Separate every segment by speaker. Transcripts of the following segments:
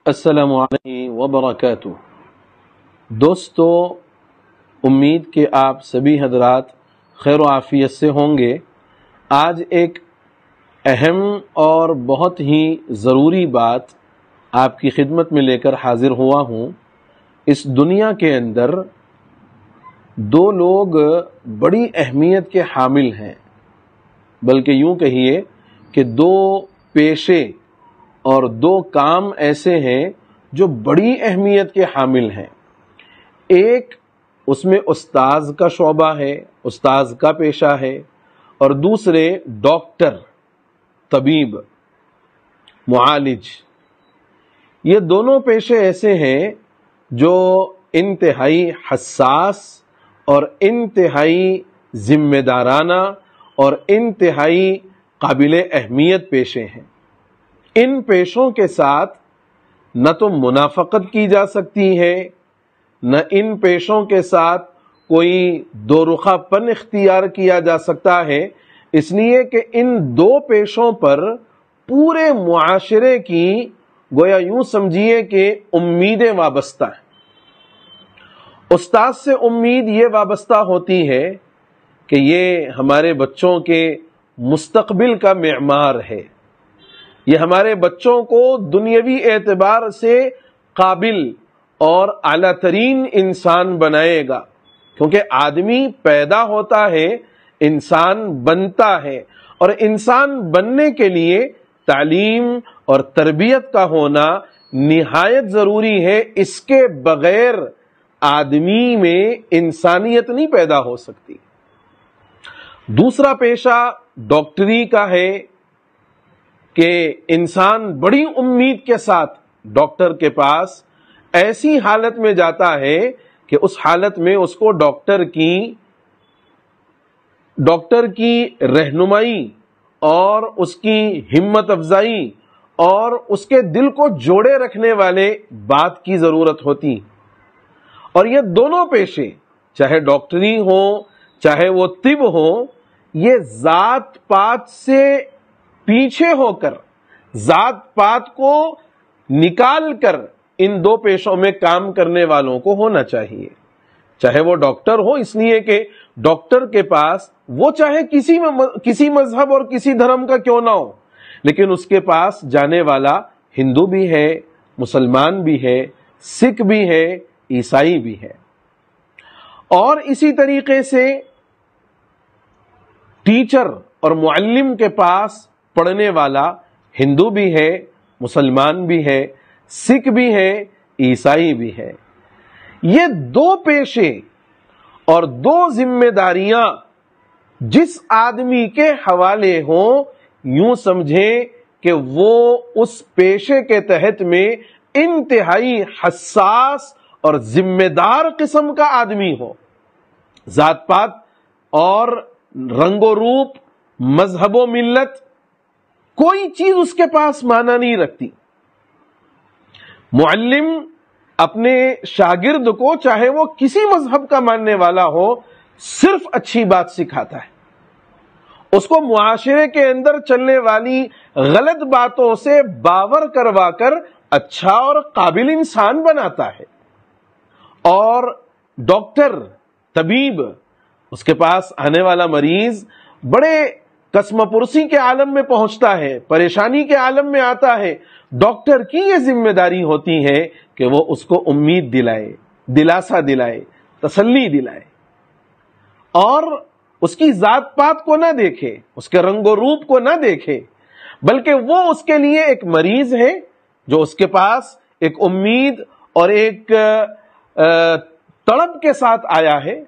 Speaker 1: السلام علیکم وبرکاتہ۔ دوستو، امید کہ آپ سبھی حضرات خیر و عافیت سے ہوں گے۔ آج ایک اہم اور بہت ہی ضروری بات آپ کی خدمت میں لے کر حاضر ہوا ہوں۔ اس دنیا کے اندر دو لوگ بڑی اہمیت کے حامل ہیں، بلکہ یوں کہیے کہ دو پیشے اور دو کام ایسے ہیں جو بڑی اہمیت کے حامل ہیں۔ ایک اس میں استاذ کا شعبہ ہے، استاذ کا پیشہ ہے، اور دوسرے ڈاکٹر، طبیب، معالج۔ یہ دونوں پیشے ایسے ہیں جو انتہائی حساس اور انتہائی ذمہ دارانہ اور انتہائی قابل اہمیت پیشے ہیں۔ ان پیشوں کے ساتھ نہ تو منافقت کی جا سکتی ہے، نہ ان پیشوں کے ساتھ کوئی دو رخا پن اختیار کیا جا سکتا ہے، اس لیے کہ ان دو پیشوں پر پورے معاشرے کی گویا یوں سمجھیے کہ امیدیں وابستہ ہیں۔ استاد سے امید یہ وابستہ ہوتی ہے کہ یہ ہمارے بچوں کے مستقبل کا معمار ہے، یہ ہمارے بچوں کو دنیاوی اعتبار سے قابل اور اعلیٰ ترین انسان بنائے گا، کیونکہ آدمی پیدا ہوتا ہے، انسان بنتا ہے، اور انسان بننے کے لیے تعلیم اور تربیت کا ہونا نہایت ضروری ہے۔ اس کے بغیر آدمی میں انسانیت نہیں پیدا ہو سکتی۔ دوسرا پیشہ ڈاکٹری کا ہے کہ انسان بڑی امید کے ساتھ ڈاکٹر کے پاس ایسی حالت میں جاتا ہے کہ اس حالت میں اس کو ڈاکٹر کی رہنمائی اور اس کی ہمت افزائی اور اس کے دل کو جوڑے رکھنے والے بات کی ضرورت ہوتی۔ اور یہ دونوں پیشے، چاہے ڈاکٹری ہو چاہے وہ طب ہو، یہ ذات پات سے پیچھے ہو کر، ذات پات کو نکال کر ان دو پیشوں میں کام کرنے والوں کو ہونا چاہیے۔ چاہے وہ ڈاکٹر ہو، اس لیے کہ ڈاکٹر کے پاس وہ چاہے کسی مذہب اور کسی دھرم کا کیوں نہ ہو، لیکن اس کے پاس جانے والا ہندو بھی ہے، مسلمان بھی ہے، سکھ بھی ہے، عیسائی بھی ہے۔ اور اسی طریقے سے ٹیچر اور معلم کے پاس پڑھنے والا ہندو بھی ہے، مسلمان بھی ہے، سکھ بھی ہے، عیسائی بھی ہے۔ یہ دو پیشے اور دو ذمہ داریاں جس آدمی کے حوالے ہوں، یوں سمجھیں کہ وہ اس پیشے کے تحت میں انتہائی حساس اور ذمہ دار قسم کا آدمی ہو۔ ذات پات اور رنگ و روپ، مذہب و ملت، کوئی چیز اس کے پاس معنی نہیں رکھتی۔ معلم اپنے شاگرد کو، چاہے وہ کسی مذہب کا ماننے والا ہو، صرف اچھی بات سکھاتا ہے، اس کو معاشرے کے اندر چلنے والی غلط باتوں سے باور کروا کر اچھا اور قابل انسان بناتا ہے۔ اور ڈاکٹر، طبیب، اس کے پاس آنے والا مریض بڑے قسم پرسی کے عالم میں پہنچتا ہے، پریشانی کے عالم میں آتا ہے۔ ڈاکٹر کی یہ ذمہ داری ہوتی ہے کہ وہ اس کو امید دلائے، دلاسا دلائے، تسلی دلائے، اور اس کی ذات پات کو نہ دیکھے، اس کے رنگ و روپ کو نہ دیکھے، بلکہ وہ اس کے لیے ایک مریض ہے جو اس کے پاس ایک امید اور ایک تڑپ کے ساتھ آیا ہے،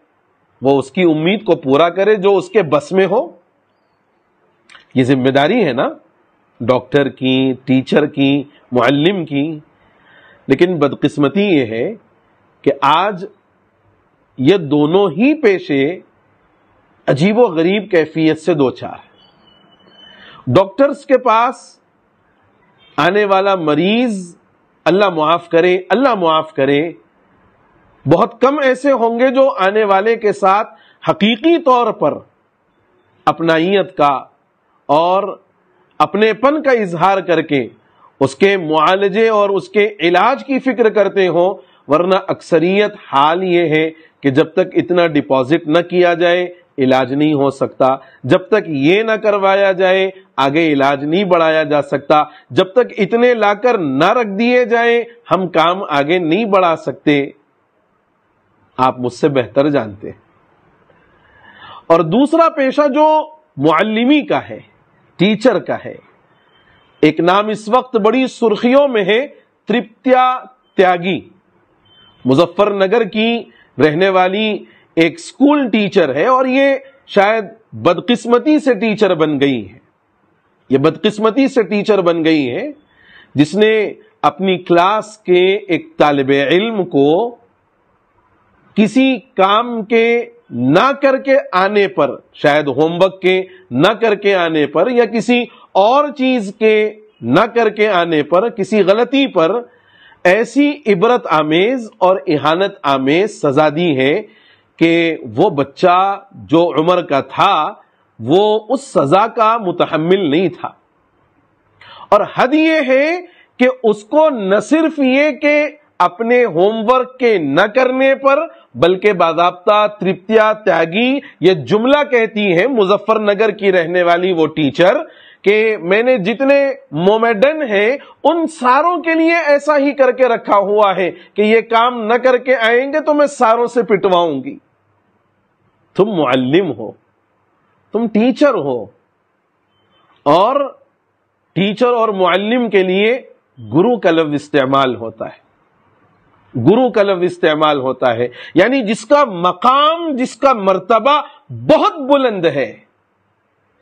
Speaker 1: وہ اس کی امید کو پورا کرے جو اس کے بس میں ہو۔ یہ ذمہ داری ہے نا ڈاکٹر کی، ٹیچر کی، معلم کی۔ لیکن بدقسمتی یہ ہے کہ آج یہ دونوں ہی پیشے عجیب و غریب کیفیت سے دوچار ہیں۔ ڈاکٹرز کے پاس آنے والا مریض، اللہ معاف کرے، اللہ معاف کرے، بہت کم ایسے ہوں گے جو آنے والے کے ساتھ حقیقی طور پر اپنائیت کا اور اپنے پن کا اظہار کر کے اس کے معالجے اور اس کے علاج کی فکر کرتے ہو، ورنہ اکثریت حال یہ ہے کہ جب تک اتنا ڈپازٹ نہ کیا جائے علاج نہیں ہو سکتا، جب تک یہ نہ کروایا جائے آگے علاج نہیں بڑھایا جا سکتا، جب تک اتنے لا کر نہ رکھ دیے جائیں ہم کام آگے نہیں بڑھا سکتے۔ آپ مجھ سے بہتر جانتے ہیں۔ اور دوسرا پیشہ جو معلمی کا ہے، ٹیچر کا ہے، ایک نام اس وقت بڑی سرخیوں میں ہے، ترپتیا تیاگی، مظفر نگر کی رہنے والی ایک سکول ٹیچر ہے، اور یہ شاید بدقسمتی سے ٹیچر بن گئی ہے، یہ بدقسمتی سے ٹیچر بن گئی ہے جس نے اپنی کلاس کے ایک طالب علم کو کسی کام کے نہ کر کے آنے پر، شاید ہوم ورک کے نہ کر کے آنے پر یا کسی اور چیز کے نہ کر کے آنے پر، کسی غلطی پر ایسی عبرت آمیز اور اہانت آمیز سزا دی ہے کہ وہ بچہ جو عمر کا تھا وہ اس سزا کا متحمل نہیں تھا۔ اور حد یہ ہے کہ اس کو نہ صرف یہ کہ اپنے ہوم ورک کے نہ کرنے پر، بلکہ باضابطہ ترپتیا تیاگی یہ جملہ کہتی ہے مظفر نگر کی رہنے والی وہ ٹیچر کہ میں نے جتنے مومیڈن ہیں ان ساروں کے لیے ایسا ہی کر کے رکھا ہوا ہے کہ یہ کام نہ کر کے آئیں گے تو میں ساروں سے پٹواؤں گی۔ تم معلم ہو، تم ٹیچر ہو، اور ٹیچر اور معلم کے لیے گرو کا لفظ استعمال ہوتا ہے، گرو کا لفظ استعمال ہوتا ہے، یعنی جس کا مقام، جس کا مرتبہ بہت بلند ہے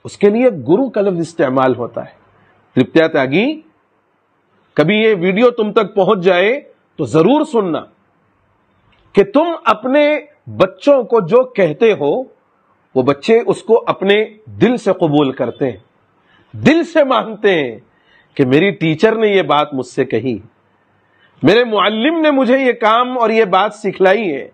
Speaker 1: اس کے لیے گرو کا لفظ استعمال ہوتا ہے۔ ترپتیا تیاگی، کبھی یہ ویڈیو تم تک پہنچ جائے تو ضرور سننا کہ تم اپنے بچوں کو جو کہتے ہو وہ بچے اس کو اپنے دل سے قبول کرتے ہیں، دل سے مانتے ہیں کہ میری ٹیچر نے یہ بات مجھ سے کہی، میرے معلم نے مجھے یہ کام اور یہ بات سکھلائی ہے۔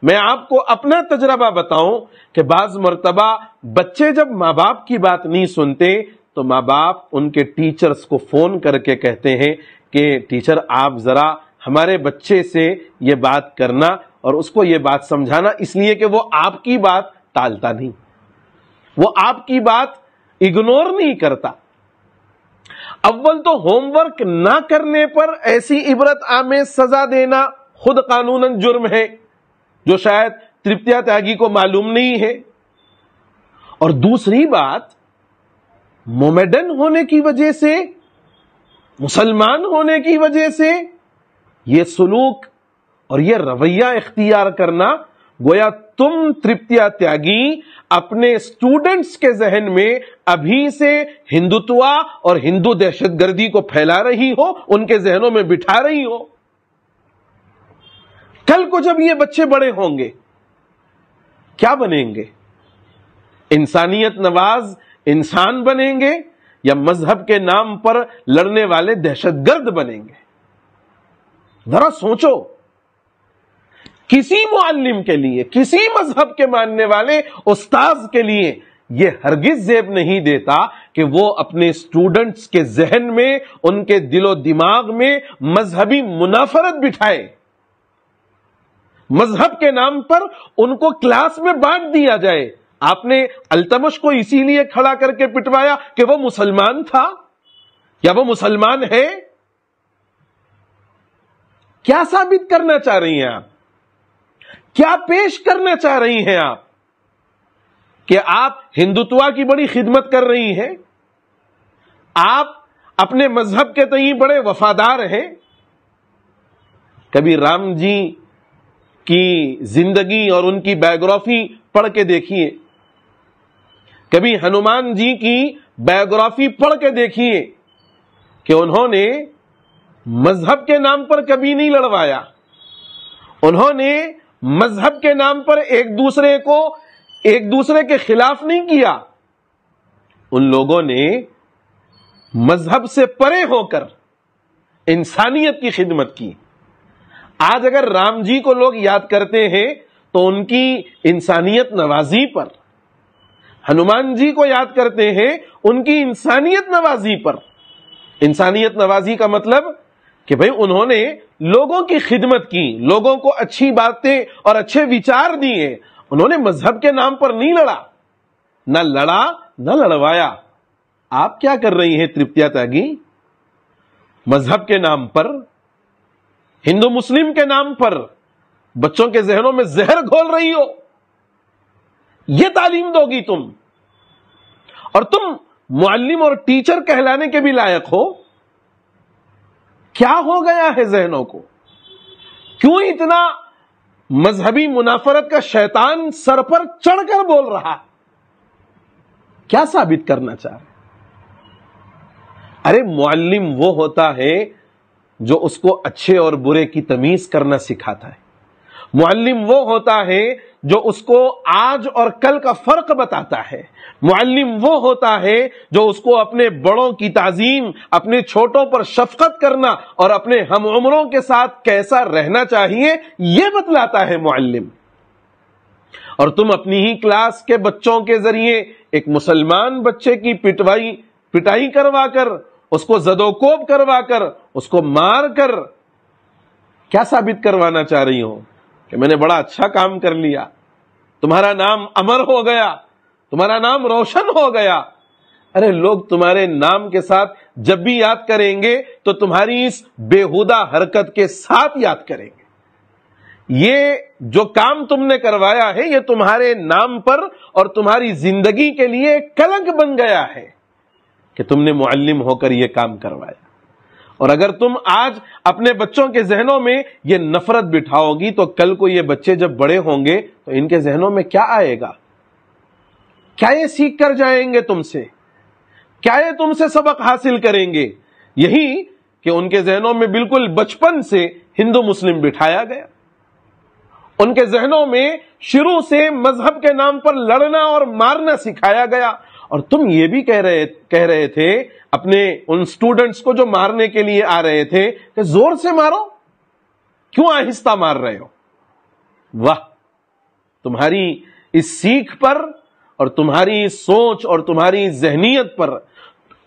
Speaker 1: میں آپ کو اپنا تجربہ بتاؤں کہ بعض مرتبہ بچے جب ماں باپ کی بات نہیں سنتے تو ماں باپ ان کے ٹیچرز کو فون کر کے کہتے ہیں کہ ٹیچر آپ ذرا ہمارے بچے سے یہ بات کرنا اور اس کو یہ بات سمجھانا، اس لیے کہ وہ آپ کی بات ٹالتا نہیں، وہ آپ کی بات اگنور نہیں کرتا۔ اول تو ہوم ورک نہ کرنے پر ایسی عبرت آمیز سزا دینا خود قانوناً جرم ہے جو شاید ترپتیا تیاگی کو معلوم نہیں ہے، اور دوسری بات مومیڈن ہونے کی وجہ سے، مسلمان ہونے کی وجہ سے یہ سلوک اور یہ رویہ اختیار کرنا، گویا تم ترپتیا تیاگی اپنے اسٹوڈنٹس کے ذہن میں ابھی سے ہندوتوا اور ہندو دہشت گردی کو پھیلا رہی ہو، ان کے ذہنوں میں بٹھا رہی ہو۔ کل کو جب یہ بچے بڑے ہوں گے کیا بنیں گے؟ انسانیت نواز انسان بنیں گے یا مذہب کے نام پر لڑنے والے دہشت گرد بنیں گے؟ ذرا سوچو۔ کسی معلم کے لیے، کسی مذہب کے ماننے والے استاذ کے لیے یہ ہرگز زیب نہیں دیتا کہ وہ اپنے اسٹوڈنٹس کے ذہن میں، ان کے دل و دماغ میں مذہبی منافرت بٹھائے، مذہب کے نام پر ان کو کلاس میں بانٹ دیا جائے۔ آپ نے التمش کو اسی لیے کھڑا کر کے پٹوایا کہ وہ مسلمان تھا یا وہ مسلمان ہے؟ کیا ثابت کرنا چاہ رہی ہیں آپ؟ کیا پیش کرنا چاہ رہی ہیں آپ؟ کہ آپ ہندوتوا کی بڑی خدمت کر رہی ہیں، آپ اپنے مذہب کے تئیں بڑے وفادار ہیں۔ کبھی رام جی کی زندگی اور ان کی بایوگرافی پڑھ کے دیکھیے، کبھی ہنومان جی کی بایوگرافی پڑھ کے دیکھیے کہ انہوں نے مذہب کے نام پر کبھی نہیں لڑوایا، انہوں نے مذہب کے نام پر ایک دوسرے کے خلاف نہیں کیا، ان لوگوں نے مذہب سے پرے ہو کر انسانیت کی خدمت کی۔ آج اگر رام جی کو لوگ یاد کرتے ہیں تو ان کی انسانیت نوازی پر، ہنومان جی کو یاد کرتے ہیں ان کی انسانیت نوازی پر، انسانیت نوازی کا مطلب کہ بھئی انہوں نے لوگوں کی خدمت کی، لوگوں کو اچھی باتیں اور اچھے وچار دیے، انہوں نے مذہب کے نام پر نہیں لڑا، نہ لڑوایا۔ آپ کیا کر رہی ہیں ترپتیا تیاگی؟ مذہب کے نام پر، ہندو مسلم کے نام پر بچوں کے ذہنوں میں زہر گھول رہی ہو۔ یہ تعلیم دو گی تم؟ اور تم معلم اور ٹیچر کہلانے کے بھی لائق ہو؟ کیا ہو گیا ہے ذہنوں کو؟ کیوں اتنا مذہبی منافرت کا شیطان سر پر چڑھ کر بول رہا؟ کیا ثابت کرنا چاہ رہے؟ ارے معلم وہ ہوتا ہے جو اس کو اچھے اور برے کی تمیز کرنا سکھاتا ہے، معلم وہ ہوتا ہے جو اس کو آج اور کل کا فرق بتاتا ہے، معلم وہ ہوتا ہے جو اس کو اپنے بڑوں کی تعظیم، اپنے چھوٹوں پر شفقت کرنا اور اپنے ہم عمروں کے ساتھ کیسا رہنا چاہیے یہ بتلاتا ہے معلم۔ اور تم اپنی ہی کلاس کے بچوں کے ذریعے ایک مسلمان بچے کی پٹائی کروا کر، اس کو زد و کوب کروا کر، اس کو مار کر کیا ثابت کروانا چاہ رہی ہو؟ کہ میں نے بڑا اچھا کام کر لیا، تمہارا نام امر ہو گیا، تمہارا نام روشن ہو گیا۔ ارے لوگ تمہارے نام کے ساتھ جب بھی یاد کریں گے تو تمہاری اس بےہودہ حرکت کے ساتھ یاد کریں گے۔ یہ جو کام تم نے کروایا ہے یہ تمہارے نام پر اور تمہاری زندگی کے لیے کلنک بن گیا ہے کہ تم نے معلم ہو کر یہ کام کروایا۔ اور اگر تم آج اپنے بچوں کے ذہنوں میں یہ نفرت بٹھاؤ گی تو کل کو یہ بچے جب بڑے ہوں گے تو ان کے ذہنوں میں کیا آئے گا؟ کیا یہ سیکھ کر جائیں گے تم سے؟ کیا یہ تم سے سبق حاصل کریں گے؟ یہی کہ ان کے ذہنوں میں بالکل بچپن سے ہندو مسلم بٹھایا گیا، ان کے ذہنوں میں شروع سے مذہب کے نام پر لڑنا اور مارنا سکھایا گیا۔ اور تم یہ بھی کہہ رہے تھے اپنے ان سٹوڈنٹس کو جو مارنے کے لیے آ رہے تھے کہ زور سے مارو، کیوں آہستہ مار رہے ہو؟ واہ، تمہاری اس سیکھ پر اور تمہاری سوچ اور تمہاری ذہنیت پر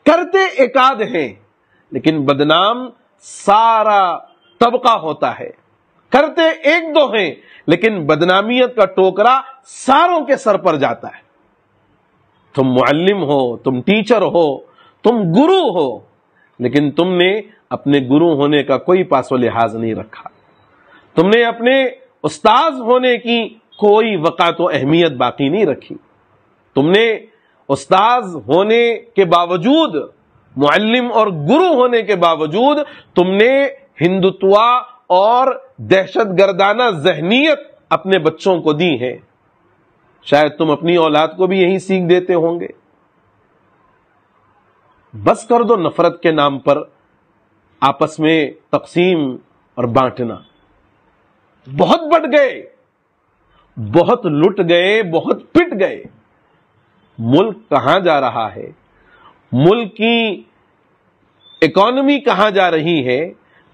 Speaker 1: کرتے ایک آدھ ہیں لیکن بدنام سارا طبقہ ہوتا ہے، کرتے ایک دو ہیں لیکن بدنامیت کا ٹوکرا ساروں کے سر پر جاتا ہے۔ تم معلم ہو، تم ٹیچر ہو، تم گرو ہو، لیکن تم نے اپنے گرو ہونے کا کوئی پاس و لحاظ نہیں رکھا، تم نے اپنے استاذ ہونے کی کوئی وقار و اہمیت باقی نہیں رکھی۔ تم نے استاذ ہونے کے باوجود، معلم اور گرو ہونے کے باوجود تم نے ہندوتوا اور دہشت گردانہ ذہنیت اپنے بچوں کو دی ہے۔ شاید تم اپنی اولاد کو بھی یہی سیکھ دیتے ہوں گے۔ بس کر دو نفرت کے نام پر آپس میں تقسیم اور بانٹنا۔ بہت بٹ گئے، بہت لٹ گئے، بہت پٹ گئے۔ ملک کہاں جا رہا ہے؟ ملک کی اکانومی کہاں جا رہی ہے؟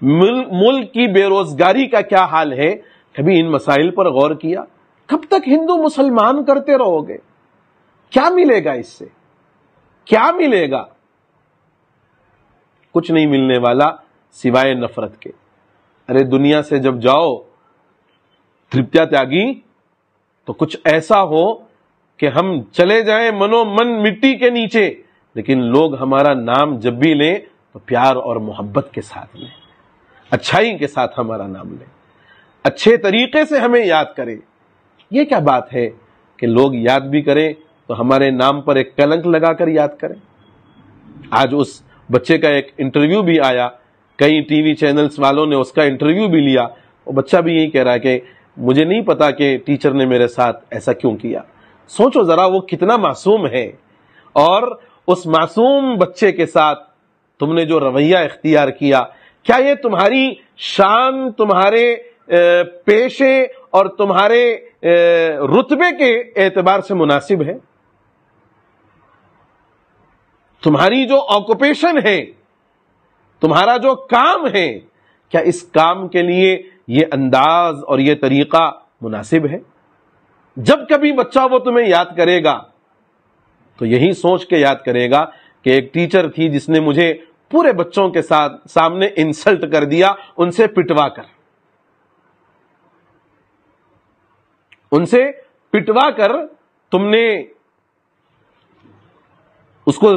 Speaker 1: ملک کی بے روزگاری کا کیا حال ہے؟ کبھی ان مسائل پر غور کیا؟ کب تک ہندو مسلمان کرتے رہو گے؟ کیا ملے گا اس سے؟ کیا ملے گا؟ کچھ نہیں ملنے والا سوائے نفرت کے۔ ارے دنیا سے جب جاؤ ترپتیا تیاگی تو کچھ ایسا ہو کہ ہم چلے جائیں منو من مٹی کے نیچے، لیکن لوگ ہمارا نام جب بھی لیں تو پیار اور محبت کے ساتھ لیں، اچھائی کے ساتھ ہمارا نام لیں، اچھے طریقے سے ہمیں یاد کریں۔ یہ کیا بات ہے کہ لوگ یاد بھی کریں تو ہمارے نام پر ایک کلنک لگا کر یاد کریں؟ آج اس بچے کا ایک انٹرویو بھی آیا، کئی ٹی وی چینلز والوں نے اس کا انٹرویو بھی لیا۔ وہ بچہ بھی یہی کہہ رہا ہے کہ مجھے نہیں پتا کہ ٹیچر نے میرے ساتھ ایسا کیوں کیا۔ سوچو ذرا وہ کتنا معصوم ہے، اور اس معصوم بچے کے ساتھ تم نے جو رویہ اختیار کیا، کیا یہ تمہاری شان، تمہارے پیشے اور تمہارے رتبے کے اعتبار سے مناسب ہے؟ تمہاری جو آکوپیشن ہے، تمہارا جو کام ہے، کیا اس کام کے لیے یہ انداز اور یہ طریقہ مناسب ہے؟ جب کبھی بچہ وہ تمہیں یاد کرے گا تو یہی سوچ کے یاد کرے گا کہ ایک ٹیچر تھی جس نے مجھے پورے بچوں کے سامنے انسلٹ کر دیا، ان سے پٹوا کر تم نے اس کو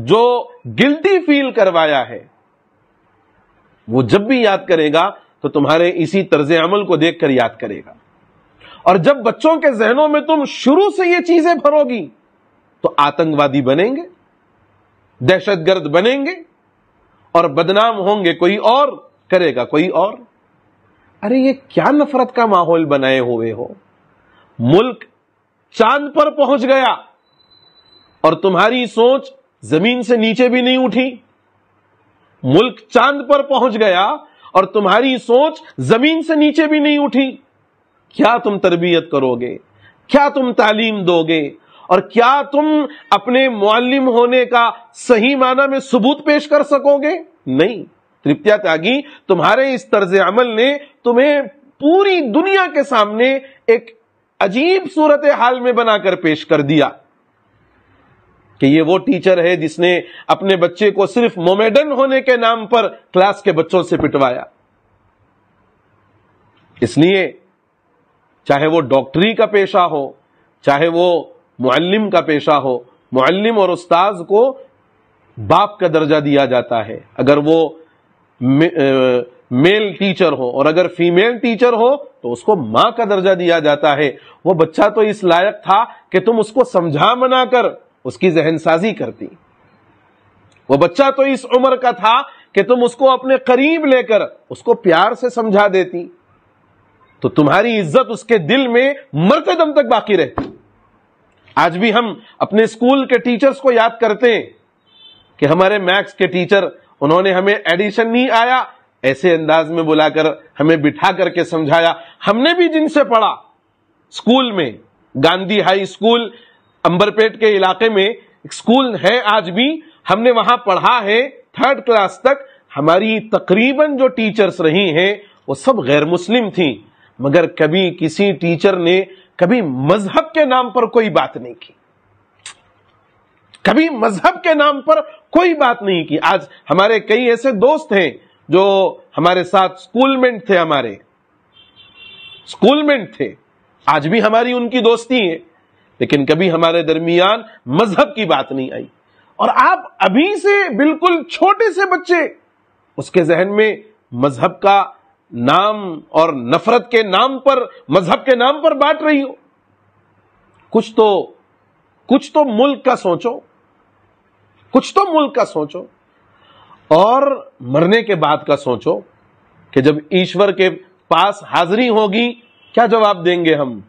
Speaker 1: جو گلٹی فیل کروایا ہے، وہ جب بھی یاد کرے گا تو تمہارے اسی طرز عمل کو دیکھ کر یاد کرے گا. اور جب بچوں کے ذہنوں میں تم شروع سے یہ چیزیں بھرو گی تو آتنکوادی بنیں گے، دہشت گرد بنیں گے، اور بدنام ہوں گے کوئی اور کرے گا کوئی اور. ارے یہ کیا نفرت کا ماحول بنائے ہوئے ہو. ملک چاند پر پہنچ گیا اور تمہاری سوچ زمین سے نیچے بھی نہیں اٹھی. ملک چاند پر پہنچ گیا اور تمہاری سوچ زمین سے نیچے بھی نہیں اٹھی. کیا تم تربیت کرو گے؟ کیا تم تعلیم دو گے؟ اور کیا تم اپنے معلم ہونے کا صحیح معنی میں ثبوت پیش کر سکو گے؟ نہیں. ترپتیا تیاگی، تمہارے اس طرز عمل نے تمہیں پوری دنیا کے سامنے ایک عجیب صورتحال میں بنا کر پیش کر دیا کہ یہ وہ ٹیچر ہے جس نے اپنے بچے کو صرف مومیڈن ہونے کے نام پر کلاس کے بچوں سے پٹوایا. اس لیے چاہے وہ ڈاکٹری کا پیشہ ہو، چاہے وہ معلم کا پیشہ ہو، معلم اور استاذ کو باپ کا درجہ دیا جاتا ہے اگر وہ میل ٹیچر ہو، اور اگر فیمیل ٹیچر ہو تو اس کو ماں کا درجہ دیا جاتا ہے. وہ بچہ تو اس لائق تھا کہ تم اس کو سمجھا منا کر اس کی ذہن سازی کرتی. وہ بچہ تو اس عمر کا تھا کہ تم اس کو اپنے قریب لے کر اس کو پیار سے سمجھا دیتی، تو تمہاری عزت اس کے دل میں مرتے دم تک باقی رہتی. آج بھی ہم اپنے اسکول کے ٹیچرز کو یاد کرتے ہیں کہ ہمارے میتھس کے ٹیچر، انہوں نے ہمیں ایڈیشن نہیں آیا، ایسے انداز میں بلا کر ہمیں بٹھا کر کے سمجھایا. ہم نے بھی جن سے پڑھا اسکول میں، گاندھی ہائی اسکول امبرپیٹ کے علاقے میں اسکول ہے آج بھی، ہم نے وہاں پڑھا ہے 3rd کلاس تک. ہماری تقریباً جو ٹیچرز رہی ہیں وہ سب غیر مسلم تھیں، مگر کبھی کسی ٹیچر نے کبھی مذہب کے نام پر کوئی بات نہیں کی، کبھی مذہب کے نام پر کوئی بات نہیں کی. آج ہمارے کئی ایسے دوست ہیں جو ہمارے ساتھ اسکولمنٹ تھے، ہمارے اسکولمنٹ تھے، آج بھی ہماری ان کی دوستی ہے، لیکن کبھی ہمارے درمیان مذہب کی بات نہیں آئی. اور آپ ابھی سے بالکل چھوٹے سے بچے اس کے ذہن میں مذہب کا نام اور نفرت کے نام پر، مذہب کے نام پر بانٹ رہی ہو. کچھ تو ملک کا سوچو، کچھ تو ملک کا سوچو، اور مرنے کے بعد کا سوچو کہ جب ایشور کے پاس حاضری ہوگی کیا جواب دیں گے ہم،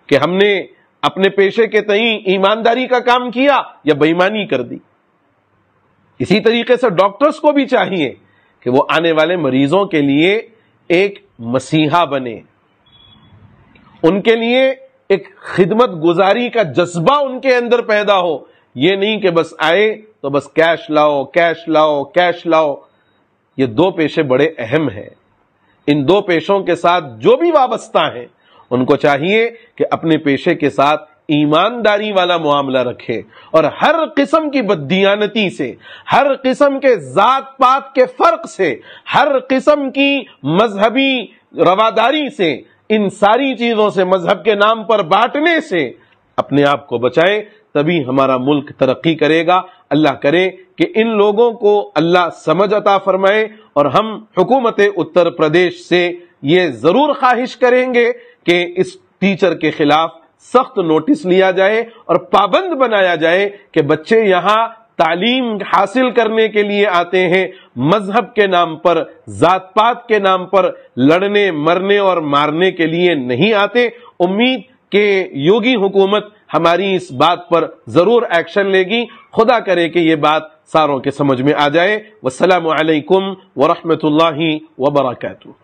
Speaker 1: کہ ہم نے اپنے پیشے کے تئیں ایمانداری کا کام کیا یا بے ایمانی کر دی. اسی طریقے سے ڈاکٹرز کو بھی چاہیے کہ وہ آنے والے مریضوں کے لیے ایک مسیحا بنے، ان کے لیے ایک خدمت گزاری کا جذبہ ان کے اندر پیدا ہو. یہ نہیں کہ بس آئے تو بس کیش لاؤ کیش لاؤ کیش لاؤ. یہ 2 پیشے بڑے اہم ہیں. ان 2 پیشوں کے ساتھ جو بھی وابستہ ہیں ان کو چاہیے کہ اپنے پیشے کے ساتھ ایمانداری والا معاملہ رکھے، اور ہر قسم کی بددیانتی سے، ہر قسم کے ذات پات کے فرق سے، ہر قسم کی مذہبی رواداری سے، ان ساری چیزوں سے، مذہب کے نام پر بانٹنے سے اپنے آپ کو بچائیں. تبھی ہمارا ملک ترقی کرے گا. اللہ کرے کہ ان لوگوں کو اللہ سمجھ عطا فرمائے، اور ہم حکومت اتر پردیش سے یہ ضرور خواہش کریں گے کہ اس ٹیچر کے خلاف سخت نوٹس لیا جائے اور پابند بنایا جائے کہ بچے یہاں تعلیم حاصل کرنے کے لیے آتے ہیں، مذہب کے نام پر، ذات پات کے نام پر لڑنے مرنے اور مارنے کے لیے نہیں آتے. امید کہ یوگی حکومت ہماری اس بات پر ضرور ایکشن لے گی. خدا کرے کہ یہ بات ساروں کے سمجھ میں آ جائے. والسلام علیکم ورحمۃ اللہ وبرکاتہ.